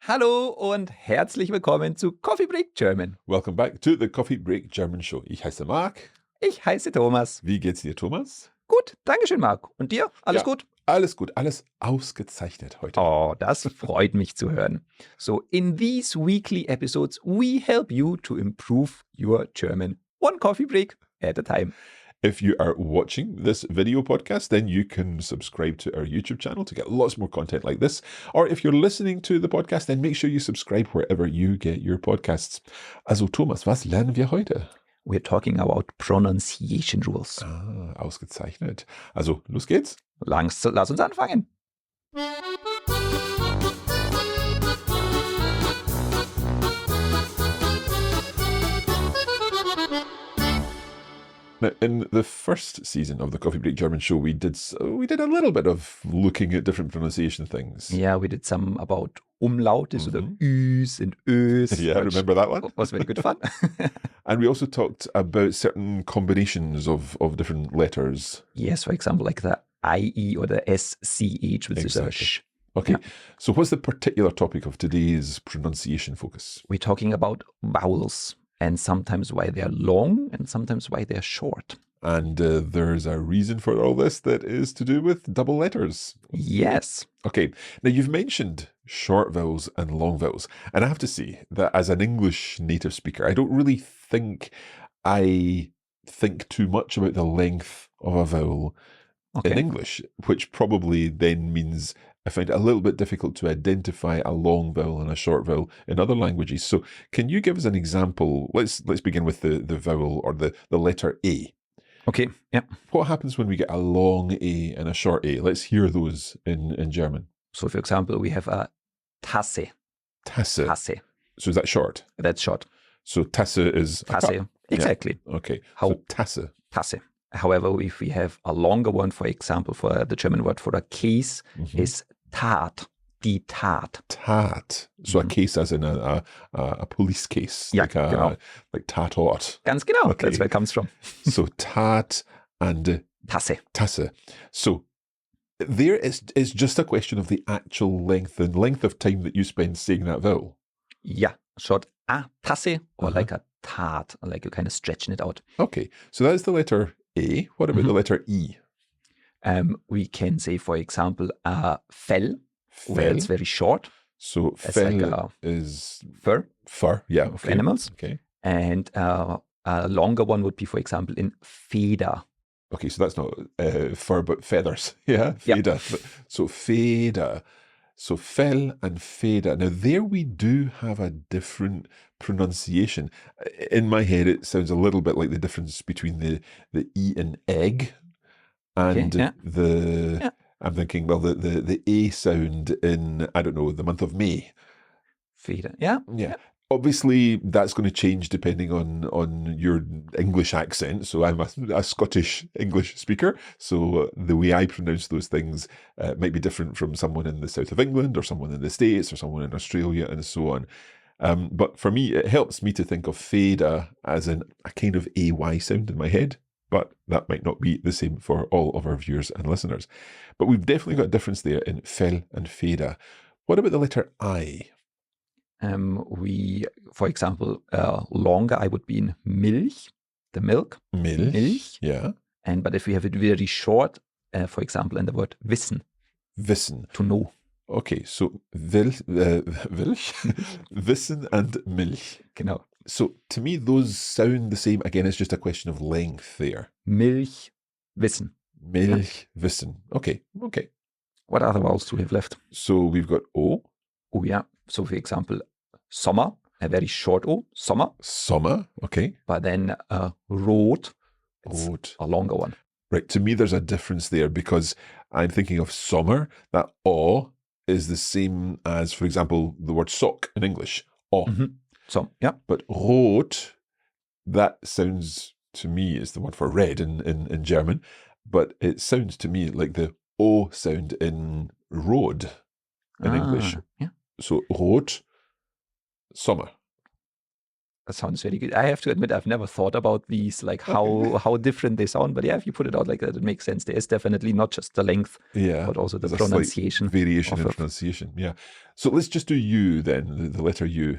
Hallo und herzlich willkommen zu Coffee Break German. Welcome back to the Coffee Break German Show. Ich heiße Marc. Ich heiße Thomas. Wie geht's dir, Thomas? Gut, Dankeschön, Marc. Und dir? Alles Ja, gut? Alles gut, alles ausgezeichnet heute. Oh, das freut mich zu hören. So, in these weekly episodes, we help you to improve your German. One coffee break at a time. If you are watching this video podcast, then you can subscribe to our YouTube channel to get lots more content like this. Or if you're listening to the podcast, then make sure you subscribe wherever you get your podcasts. Also Thomas, was lernen wir heute? We're talking about pronunciation rules. Ausgezeichnet. Also, los geht's. Lass uns anfangen. Now, in the first season of the Coffee Break German Show, we did a little bit of looking at different pronunciation things. Yeah, we did some about Umlautes oder Üs and Ös. Yeah, remember that one? Was very good fun. And we also talked about certain combinations of different letters. Yes, for example, like the IE or the SCH, which is a sh. Okay, Yeah. so what's the particular topic of today's pronunciation focus? We're talking about vowels and sometimes why they're long and sometimes why they're short. And there's a reason for all this that is to do with double letters. Yes. Okay, now you've mentioned short vowels and long vowels. And I have to say that as an English native speaker, I don't really think I think too much about the length of a vowel in English, which probably then means I find it a little bit difficult to identify a long vowel and a short vowel in other languages. So can you give us an example? Let's begin with the vowel or the letter A. Okay, yeah. What happens when we get a long A and a short A? Let's hear those in German. So, for example, we have a Tasse. Tasse. Tasse. So is that short? That's short. So Tasse is a Tasse. cup. Exactly. Yeah. Okay. How- So Tasse. Tasse. However, if we have a longer one, for example, for the German word for a case is Tat. Die Tat. Tat. So a case as in a police case. Ja, like genau. Like Tatort. Ganz genau. Okay. That's where it comes from. So Tat and Tasse. Tasse. So there is just a question of the actual length and length of time that you spend saying that vowel. Yeah. Short a Tasse or like a Tat, like you're kind of stretching it out. Okay. So that's the letter A. What about the letter E? We can say, for example, Fell, where Fell. it's very short, So That's fell like a is fur fur. Yeah. of Okay. animals. Okay. And a longer one would be, for example, in Feder. Okay, so that's not fur, but feathers. Yeah, Yeah. feda. So feda. So fell and feda. Now there we do have a different pronunciation. In my head, it sounds a little bit like the difference between the E in egg and yeah. the. Yeah. I'm thinking, well, the A sound in, I don't know, the month of May. Feder. Yeah. Yeah. Obviously, that's going to change depending on your English accent. So I'm a Scottish English speaker. So the way I pronounce those things might be different from someone in the south of England or someone in the States or someone in Australia and so on. But for me, it helps me to think of feda as in a kind of AY sound in my head. But that might not be the same for all of our viewers and listeners. But we've definitely got a difference there in fell and feda. What about the letter I? We, for example, longer I would be in Milch, the milk. Milch. Yeah. But if we have it very short, for example, in the word Wissen, Wissen. to know. Okay, so Wissen and Milch. Genau. So to me, those sound the same. Again, it's just a question of length there. Milch, Wissen. Milch, Wissen. Okay. What other vowels do we have left? So we've got O, Oh, yeah. So, for example, Sommer, a very short O, Sommer. Sommer. Okay. But then Rot, it's Rot. a longer one. Right. To me, there's a difference there because I'm thinking of summer. That O is the same as, for example, the word sock in English. O. So, yeah. But rot, that sounds to me is the word for red in German, but it sounds to me like the O sound in road in English. Yeah. So rot, summer. That sounds very good. I have to admit, I've never thought about these, like how different they sound. But yeah, if you put it out like that, it makes sense. There is definitely not just the length, but also the there's a slight pronunciation. variation in pronunciation. Yeah. So let's just do U then, the letter U.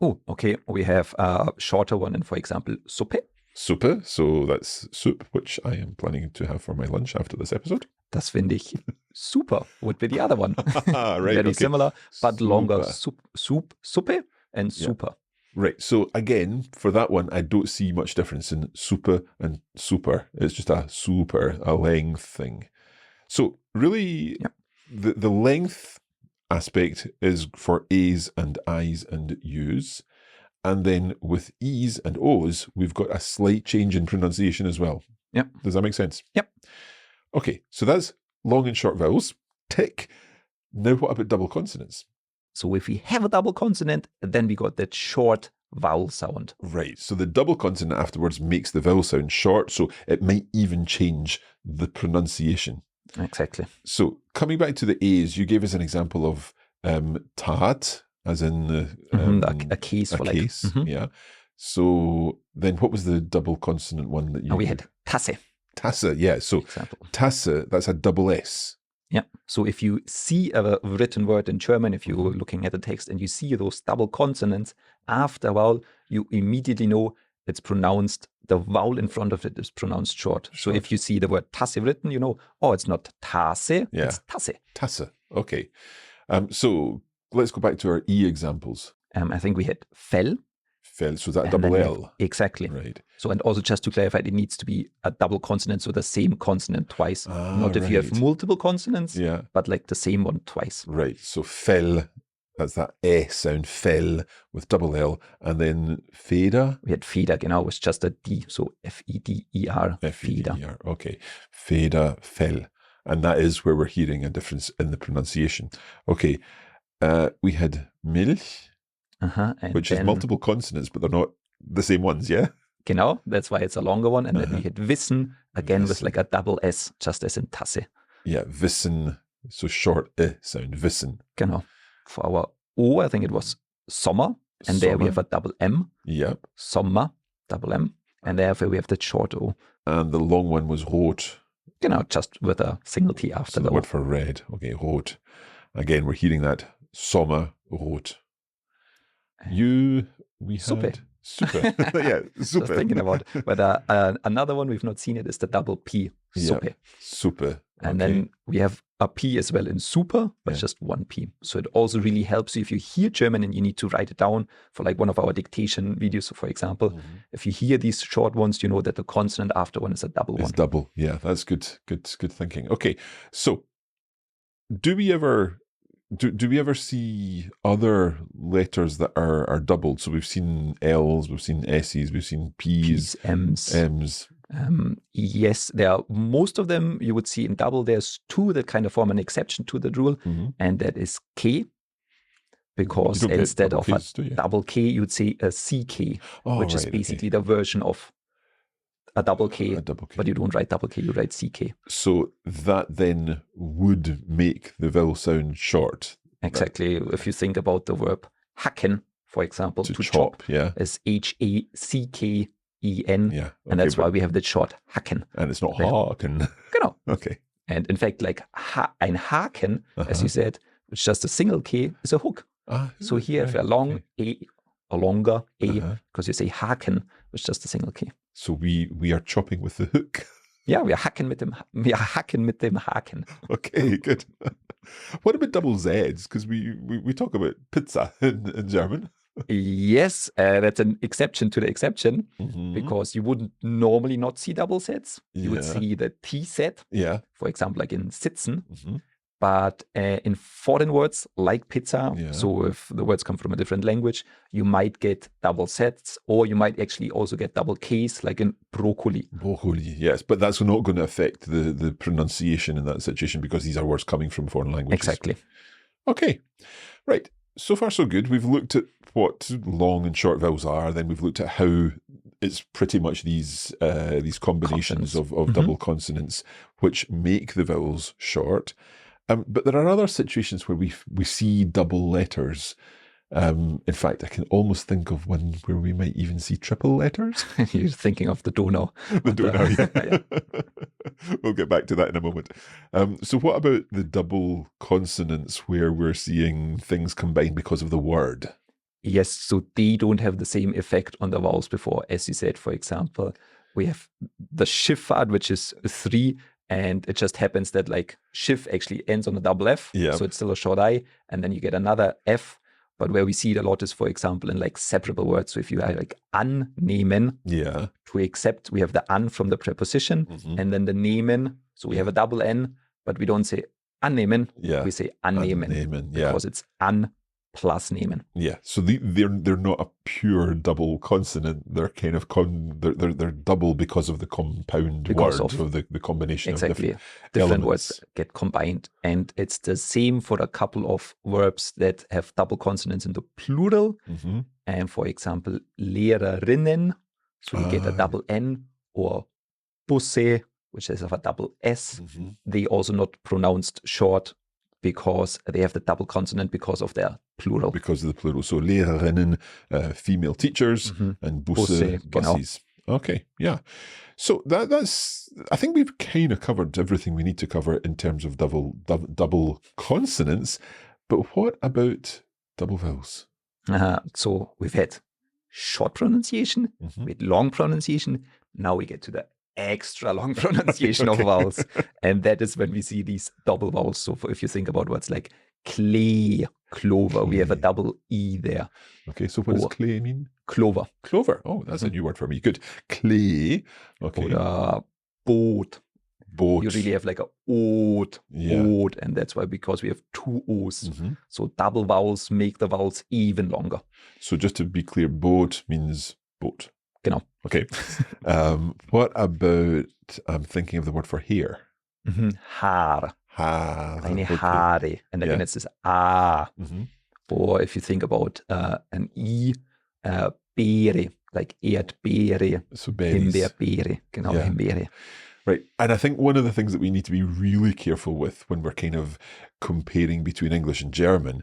Oh, okay. We have a shorter one, and for example, Suppe. Suppe, so that's soup, which I am planning to have for my lunch after this episode. Das finde ich super, would be the other one. Right, Very similar, but longer. Super. Suppe and super. Right, so again, for that one, I don't see much difference in super and super. It's just a super, a length thing. So really, the length aspect is for A's and I's and U's. And then with E's and O's, we've got a slight change in pronunciation as well. Yep. Does that make sense? Yep. Okay, so that's long and short vowels. Tick. Now what about double consonants? So if we have a double consonant, then we got that short vowel sound. Right, so the double consonant afterwards makes the vowel sound short, so it might even change the pronunciation. Exactly. So coming back to the A's, you gave us an example of tat, as in a case. Yeah. So then what was the double consonant one that you... we had Tasse. Tasse, yeah. So Tasse, that's a double S. Yeah. So if you see a written word in German, if you're looking at the text and you see those double consonants after a vowel, you immediately know it's pronounced, the vowel in front of it is pronounced short. So if you see the word Tasse written, you know, oh, it's not Tasse, it's Tasse. Tasse, okay. So let's go back to our E examples. I think we had Fell. Fell, so that double L. Exactly. Right. So, and also just to clarify, it needs to be a double consonant, so the same consonant twice. Not if you have multiple consonants, but like the same one twice. Right. So Fell, that's that S sound, Fell with double L. And then Feder. We had Feder, genau, with just a D. So F-E-D-E-R. F-E-D-E-R. Okay. Feder, Fell. And that is where we're hearing a difference in the pronunciation. Okay. We had Milch. Which is multiple consonants, but they're not the same ones, yeah? Genau, that's why it's a longer one. And then we had Wissen, again with like a double S, just as in Tasse. Yeah, Wissen, so short sound, Wissen. Genau. For our O, I think it was Sommer, and there we have a double M. Yep. Sommer, double M, and therefore we have the short O. And the long one was Rot. Genau, just with a single T after the word for red. Okay, Rot. Again, we're hearing that Sommer, Rot. We had Suppe. Suppe. Yeah, Suppe. Just thinking about it. But another one we've not seen it is the double P, Suppe. Yeah, Suppe. And then we have a P as well in super, but just one P. So it also really helps you if you hear German and you need to write it down for like one of our dictation videos. So for example, if you hear these short ones, you know that the consonant after one is a double one. It's double. Yeah, that's good thinking. Okay, so do we ever see other letters that are doubled? So we've seen L's, we've seen S's, we've seen P's, M's. Yes, there are most of them you would see in double. There's two that kind of form an exception to the rule, and that is K, because instead of a double K, you would say a CK, which is basically the version of a double K, but you don't write double K, you write CK. So that then would make the vowel sound short. Exactly. If you think about the verb hacken, for example, to chop is H-A-C-K-E-N, and that's why we have the short hacken. And it's not haken. Genau. Okay. And in fact, like ein Haken, as you said, which is just a single K, is a hook. So here, if a long A, a longer A, because you say Haken, which is just a single K. So we are chopping with the hook. Yeah, we are hacken mit dem Haken. Okay, good. What about double Z's? Because we talk about pizza in German. Yes, that's an exception to the exception, because you wouldn't normally not see double Z's. You would see the T set, for example, like in sitzen. But in foreign words like pizza, so if the words come from a different language, you might get double sets, or you might actually also get double Ks, like in broccoli. Broccoli, yes, but that's not going to affect the pronunciation in that situation because these are words coming from foreign languages. Exactly. Okay, right. So far, so good. We've looked at what long and short vowels are. Then we've looked at how it's pretty much these combinations of double consonants which make the vowels short. But there are other situations where we see double letters. In fact, I can almost think of one where we might even see triple letters. You're thinking of the Donau. The Donau, yeah. We'll get back to that in a moment. So what about the double consonants where we're seeing things combined because of the word? Yes, so they don't have the same effect on the vowels before. As you said, for example, we have the Schifffahrt, which is 3, and it just happens that like Schiff actually ends on a double F, so it's still a short I, and then you get another F. But where we see it a lot is, for example, in like separable words. So if you are like annehmen, to accept, we have the an from the preposition, and then the nehmen. So we have a double N, but we don't say annehmen, we say annehmen, because it's an plus nehmen. Yeah, so they're not a pure double consonant. They're kind of they're double because of the compound word, of the combination of different words get combined. And it's the same for a couple of verbs that have double consonants in the plural. And for example, Lehrerinnen, so you get a double N, or Busse, which is of a double S. They also not pronounced short because they have the double consonant because of their plural. Because of the plural. So Lehrerinnen, female teachers, and Busse, buses. Okay, yeah. So that's, I think we've kind of covered everything we need to cover in terms of double consonants. But what about double vowels? So we've had short pronunciation, we had long pronunciation. Now we get to the extra long pronunciation of vowels. And that is when we see these double vowels. So if you think about words like clay, clover, we have a double E there. Okay, so what does clay mean? Clover. Clover. Oh, that's a new word for me. Good. Clay. Okay. Or boat. Boat. You really have like a oat, oat, and that's why, because we have 2 O's. So double vowels make the vowels even longer. So just to be clear, boat means boat. Genau. Okay. What about, I'm thinking of the word for hair. Haar. Haar. Eine Haare. And again, it's this A. Or if you think about an I, Beere, like Erdbeere, so Himbeerbeere. Genau, Himbeere. Right. And I think one of the things that we need to be really careful with when we're kind of comparing between English and German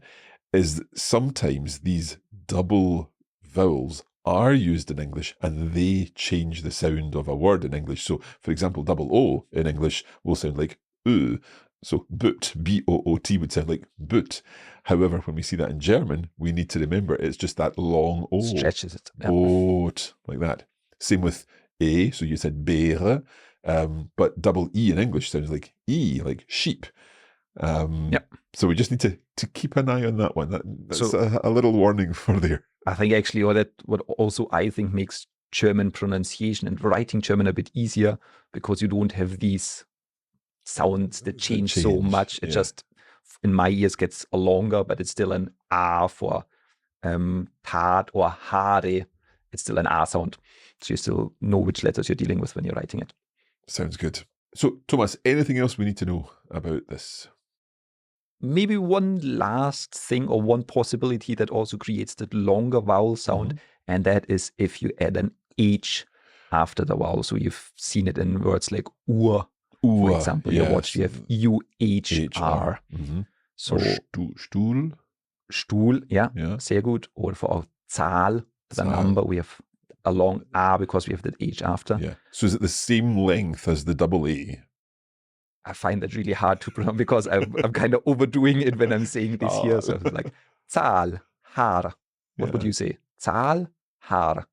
is that sometimes these double vowels are used in English and they change the sound of a word in English. So, for example, double O in English will sound like U. So boot, B-O-O-T would sound like boot. However, when we see that in German, we need to remember it's just that long O. Stretches it. Boat, like that. Same with A, so you said Beere, but double E in English sounds like E, like sheep. So we just need to keep an eye on that one. That's a little warning for there. I think actually what also I think makes German pronunciation and writing German a bit easier, because you don't have these sounds that change so much. It just, in my ears, gets longer, but it's still an A for Tat or Haare. It's still an A sound. So you still know which letters you're dealing with when you're writing it. Sounds good. So, Thomas, anything else we need to know about this? Maybe one last thing, or one possibility that also creates that longer vowel sound, and that is if you add an H after the vowel. So you've seen it in words like Uhr, for example. You watch, you have U-H-R. So Stuhl. Stuhl, sehr gut. Or for Zahl, the number, we have a long A because we have that H after. Yeah. So is it the same length as the double A? I find that really hard to pronounce because I'm kind of overdoing it when I'm saying this here. So it's like Zahl, Haar. What would you say? Zahl, Haar.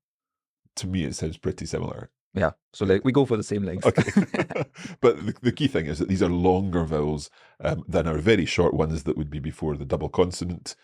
To me, it sounds pretty similar. Yeah. So like we go for the same length. Okay. But the key thing is that these are longer vowels than our very short ones that would be before the double consonant,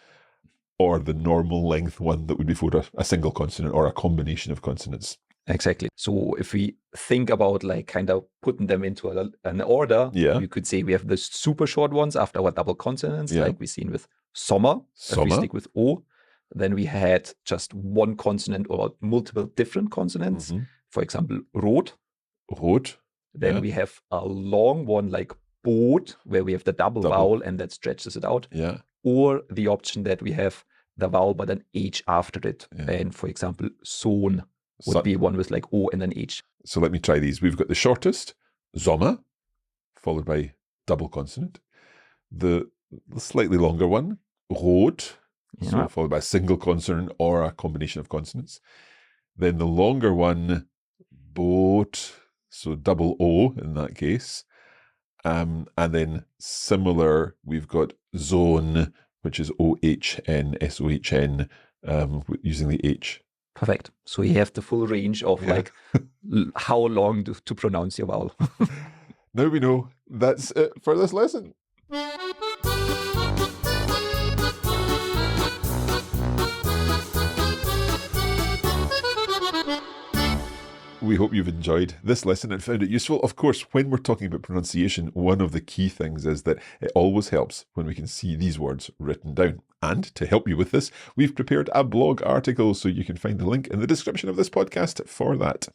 or the normal length one that would be before a single consonant or a combination of consonants. Exactly. So if we think about like kind of putting them into an order, you could say we have the super short ones after our double consonants, like we've seen with Sommer. If we stick with O, then we had just one consonant or multiple different consonants. For example, Rot. Rot. Then we have a long one like Boot, where we have the double vowel and that stretches it out. Or the option that we have the vowel but an H after it. And for example, Sohn would be one with like O and an H. So let me try these. We've got the shortest, Sommer, followed by double consonant. The slightly longer one, Rot, Yeah. So followed by a single consonant or a combination of consonants. Then the longer one, boat, so double O in that case. And then similar, we've got zone, which is O-H-N, S-O-H-N, using the H. Perfect. So you have the full range of like how long to pronounce your vowel. Now we know. That's it for this lesson. We hope you've enjoyed this lesson and found it useful. Of course, when we're talking about pronunciation, one of the key things is that it always helps when we can see these words written down. And to help you with this, we've prepared a blog article, so you can find the link in the description of this podcast for that.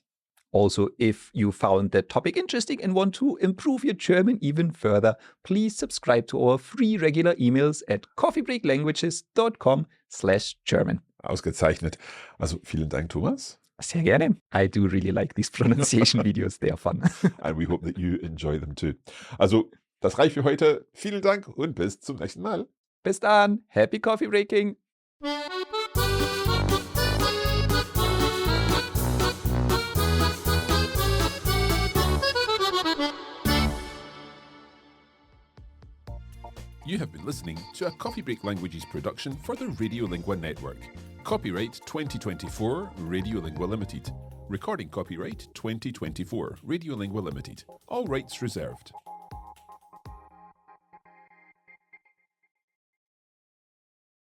Also, if you found that topic interesting and want to improve your German even further, please subscribe to our free regular emails at coffeebreaklanguages.com/German. Ausgezeichnet. Also, vielen Dank, Thomas. Sehr gerne. I do really like these pronunciation videos. They are fun. And we hope that you enjoy them too. Also, das reicht für heute. Vielen Dank und bis zum nächsten Mal. Bis dann. Happy coffee breaking. You have been listening to a Coffee Break Languages production for the Radiolingua Network. Copyright 2024 Radiolingua Limited. Recording copyright 2024 Radiolingua Limited. All rights reserved.